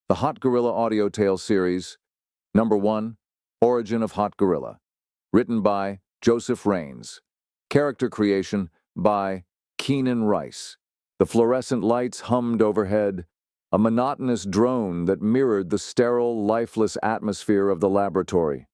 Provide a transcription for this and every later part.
The Hot Gorilla audio tale series. Number 1, Origin of Hot Gorilla. Written by Joseph Raines. Character creation by Keenan Rice. The fluorescent lights hummed overhead, a monotonous drone that mirrored the sterile, lifeless atmosphere of the laboratory.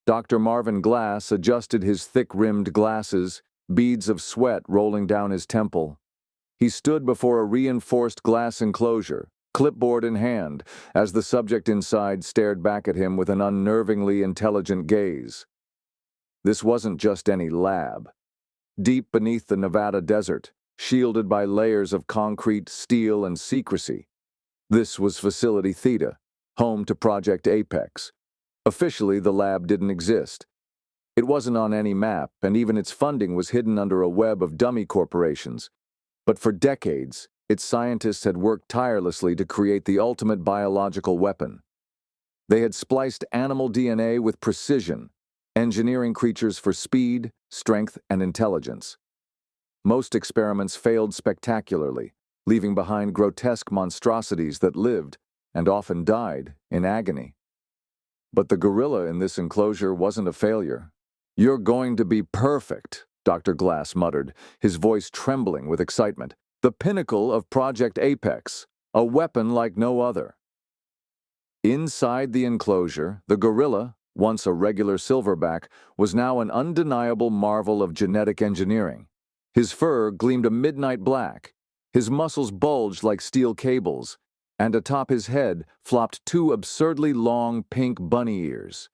Dr. Marvin Glass adjusted his thick-rimmed glasses, beads of sweat rolling down his temple. He stood before a reinforced glass enclosure, clipboard in hand, as the subject inside stared back at him with an unnervingly intelligent gaze. This wasn't just any lab. Deep beneath the Nevada desert, shielded by layers of concrete, steel, and secrecy, this was Facility Theta, home to Project Apex. Officially, the lab didn't exist. It wasn't on any map, and even its funding was hidden under a web of dummy corporations. But for decades, its scientists had worked tirelessly to create the ultimate biological weapon. They had spliced animal DNA with precision, engineering creatures for speed, strength, and intelligence. Most experiments failed spectacularly, leaving behind grotesque monstrosities that lived, and often died, in agony. But the gorilla in this enclosure wasn't a failure. "You're going to be perfect," Dr. Glass muttered, his voice trembling with excitement. "The pinnacle of Project Apex, a weapon like no other." Inside the enclosure, the gorilla, once a regular silverback, was now an undeniable marvel of genetic engineering. His fur gleamed a midnight black, his muscles bulged like steel cables, and atop his head flopped two absurdly long pink bunny ears.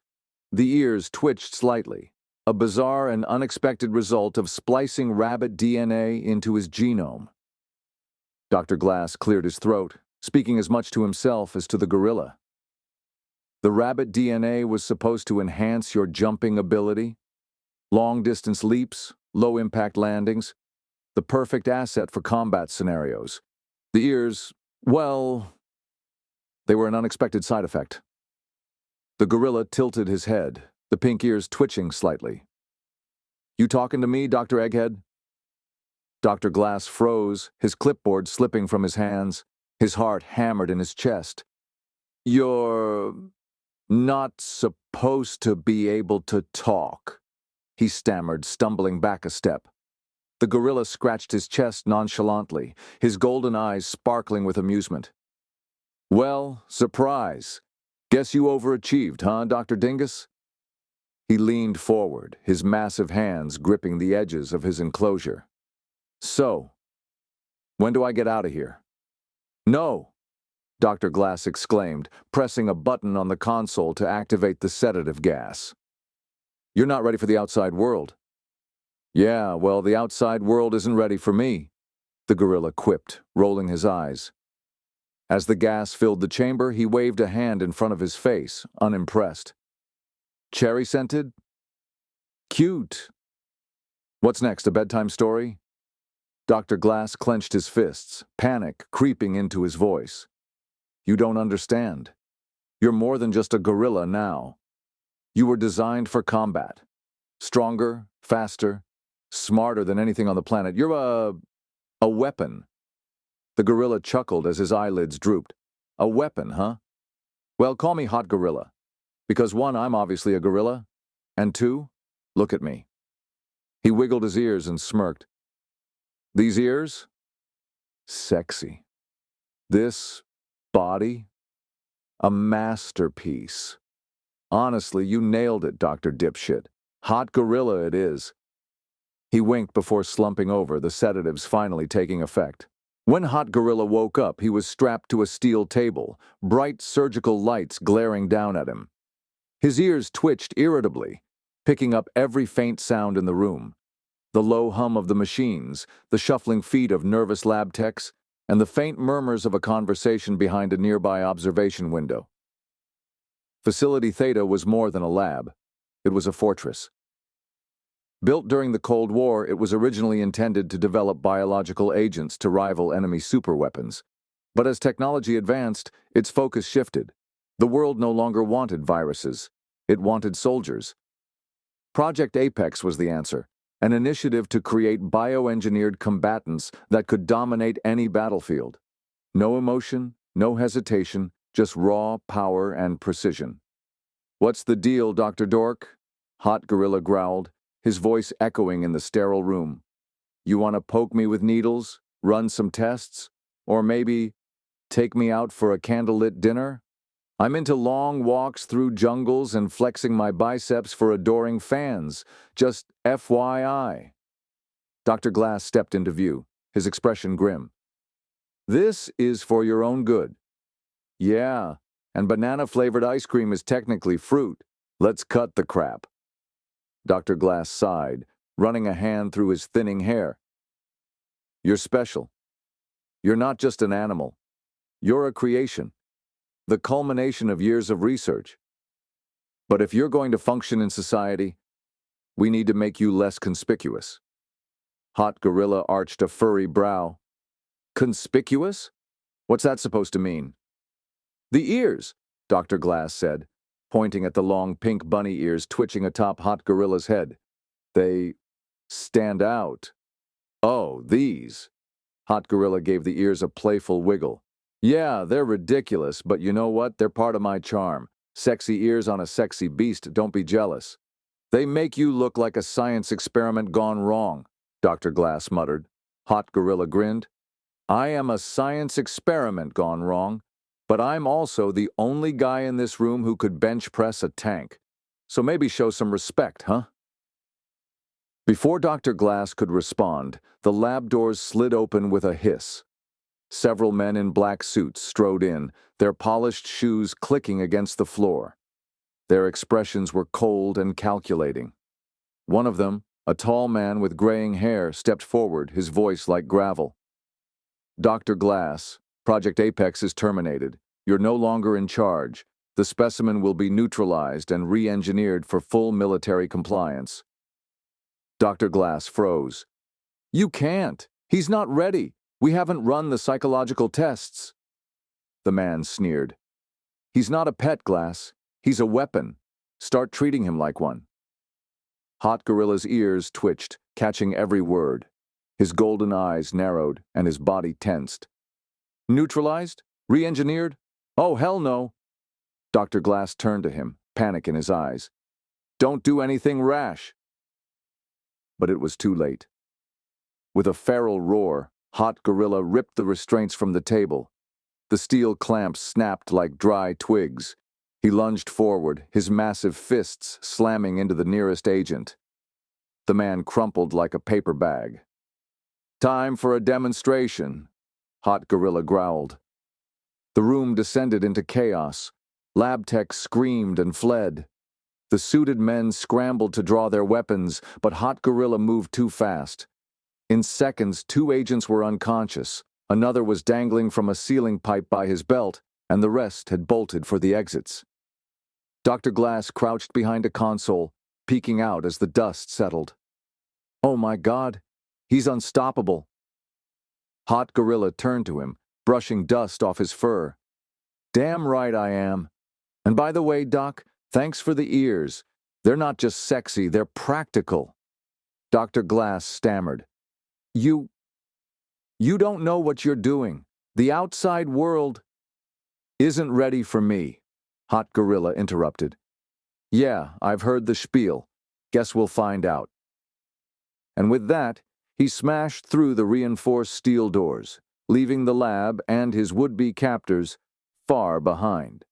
The ears twitched slightly, a bizarre and unexpected result of splicing rabbit DNA into his genome. Dr. Glass cleared his throat, speaking as much to himself as to the gorilla. The rabbit DNA was supposed to enhance your jumping ability, long-distance leaps, low-impact landings, the perfect asset for combat scenarios. The ears, well, they were an unexpected side effect. The gorilla tilted his head, the pink ears twitching slightly. "You talking to me, Dr. Egghead?" Dr. Glass froze, his clipboard slipping from his hands, his heart hammered in his chest. "You're not supposed to be able to talk," he stammered, stumbling back a step. The gorilla scratched his chest nonchalantly, his golden eyes sparkling with amusement. "Well, surprise. Guess you overachieved, huh, Dr. Dingus?" He leaned forward, his massive hands gripping the edges of his enclosure. "So, when do I get out of here?" "No!" Dr. Glass exclaimed, pressing a button on the console to activate the sedative gas. "You're not ready for the outside world." "Yeah, well, the outside world isn't ready for me," the gorilla quipped, rolling his eyes. As the gas filled the chamber, he waved a hand in front of his face, unimpressed. "Cherry-scented?" "Cute." "What's next, a bedtime story?" Dr. Glass clenched his fists, panic creeping into his voice. "You don't understand. You're more than just a gorilla now. You were designed for combat. Stronger, faster, smarter than anything on the planet. You're a weapon." The gorilla chuckled as his eyelids drooped. "A weapon, huh? Well, call me Hot Gorilla. Because 1, I'm obviously a gorilla, and 2, look at me." He wiggled his ears and smirked. "These ears? Sexy. This body? A masterpiece. Honestly, you nailed it, Dr. Dipshit. Hot Gorilla it is." He winked before slumping over, the sedatives finally taking effect. When Hot Gorilla woke up, he was strapped to a steel table, bright surgical lights glaring down at him. His ears twitched irritably, picking up every faint sound in the room. The low hum of the machines, the shuffling feet of nervous lab techs, and the faint murmurs of a conversation behind a nearby observation window. Facility Theta was more than a lab. It was a fortress. Built during the Cold War, it was originally intended to develop biological agents to rival enemy superweapons. But as technology advanced, its focus shifted. The world no longer wanted viruses. It wanted soldiers. Project Apex was the answer, an initiative to create bioengineered combatants that could dominate any battlefield. No emotion, no hesitation, just raw power and precision. "What's the deal, Dr. Dork?" Hot Gorilla growled, his voice echoing in the sterile room. "You want to poke me with needles, run some tests, or maybe take me out for a candlelit dinner? I'm into long walks through jungles and flexing my biceps for adoring fans, just FYI. Dr. Glass stepped into view, his expression grim. "This is for your own good." "Yeah, and banana-flavored ice cream is technically fruit. Let's cut the crap." Dr. Glass sighed, running a hand through his thinning hair. "You're special. You're not just an animal. You're a creation, the culmination of years of research. But if you're going to function in society, we need to make you less conspicuous." Hot Gorilla arched a furry brow. "Conspicuous? What's that supposed to mean?" "The ears," Dr. Glass said, pointing at the long pink bunny ears twitching atop Hot Gorilla's head. "They stand out." "Oh, these." Hot Gorilla gave the ears a playful wiggle. "Yeah, they're ridiculous, but you know what? They're part of my charm. Sexy ears on a sexy beast, don't be jealous." "They make you look like a science experiment gone wrong," Dr. Glass muttered. Hot Gorilla grinned. "I am a science experiment gone wrong, but I'm also the only guy in this room who could bench press a tank. So maybe show some respect, huh?" Before Dr. Glass could respond, the lab doors slid open with a hiss. Several men in black suits strode in, their polished shoes clicking against the floor. Their expressions were cold and calculating. One of them, a tall man with graying hair, stepped forward, his voice like gravel. "Dr. Glass, Project Apex is terminated. You're no longer in charge. The specimen will be neutralized and re-engineered for full military compliance." Dr. Glass froze. "You can't. He's not ready. We haven't run the psychological tests." The man sneered. "He's not a pet, Glass. He's a weapon. Start treating him like one." Hot Gorilla's ears twitched, catching every word. His golden eyes narrowed and his body tensed. "Neutralized? Re-engineered? Oh, hell no." Dr. Glass turned to him, panic in his eyes. "Don't do anything rash." But it was too late. With a feral roar, Hot Gorilla ripped the restraints from the table. The steel clamps snapped like dry twigs. He lunged forward, his massive fists slamming into the nearest agent. The man crumpled like a paper bag. "Time for a demonstration," Hot Gorilla growled. The room descended into chaos. Lab techs screamed and fled. The suited men scrambled to draw their weapons, but Hot Gorilla moved too fast. In seconds, 2 agents were unconscious, another was dangling from a ceiling pipe by his belt, and the rest had bolted for the exits. Dr. Glass crouched behind a console, peeking out as the dust settled. "Oh my God, he's unstoppable." Hot Gorilla turned to him, brushing dust off his fur. "Damn right I am. And by the way, Doc, thanks for the ears. They're not just sexy, they're practical." Dr. Glass stammered. You don't know what you're doing. The outside world isn't ready for me," Hot Gorilla interrupted. "Yeah, I've heard the spiel. Guess we'll find out." And with that, he smashed through the reinforced steel doors, leaving the lab and his would-be captors far behind.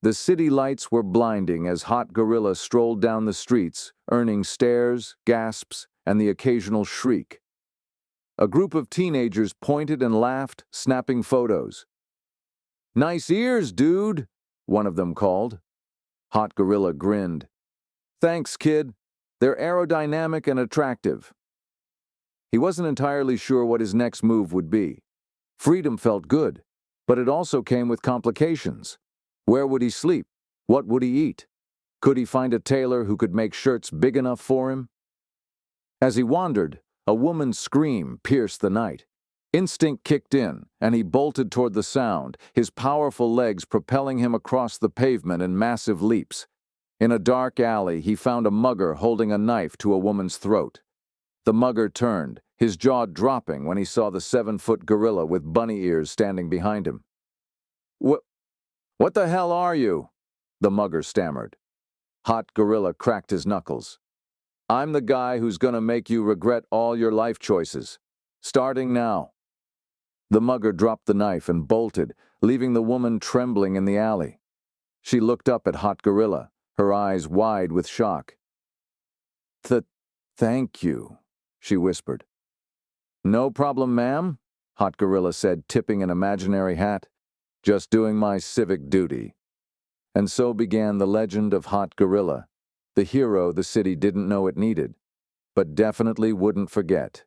The city lights were blinding as Hot Gorilla strolled down the streets, earning stares, gasps, and the occasional shriek. A group of teenagers pointed and laughed, snapping photos. "Nice ears, dude," one of them called. Hot Gorilla grinned. "Thanks, kid. They're aerodynamic and attractive." He wasn't entirely sure what his next move would be. Freedom felt good, but it also came with complications. Where would he sleep? What would he eat? Could he find a tailor who could make shirts big enough for him? As he wandered, a woman's scream pierced the night. Instinct kicked in, and he bolted toward the sound, his powerful legs propelling him across the pavement in massive leaps. In a dark alley, he found a mugger holding a knife to a woman's throat. The mugger turned, his jaw dropping when he saw the 7-foot gorilla with bunny ears standing behind him. What the hell are you? The mugger stammered. Hot Gorilla cracked his knuckles. I'm the guy who's gonna make you regret all your life choices. Starting now. The mugger dropped the knife and bolted, leaving the woman trembling in the alley. She looked up at Hot Gorilla, her eyes wide with shock. Thank you, she whispered. No problem, ma'am, Hot Gorilla said, tipping an imaginary hat. Just doing my civic duty. And so began the legend of Hot Gorilla, the hero the city didn't know it needed, but definitely wouldn't forget.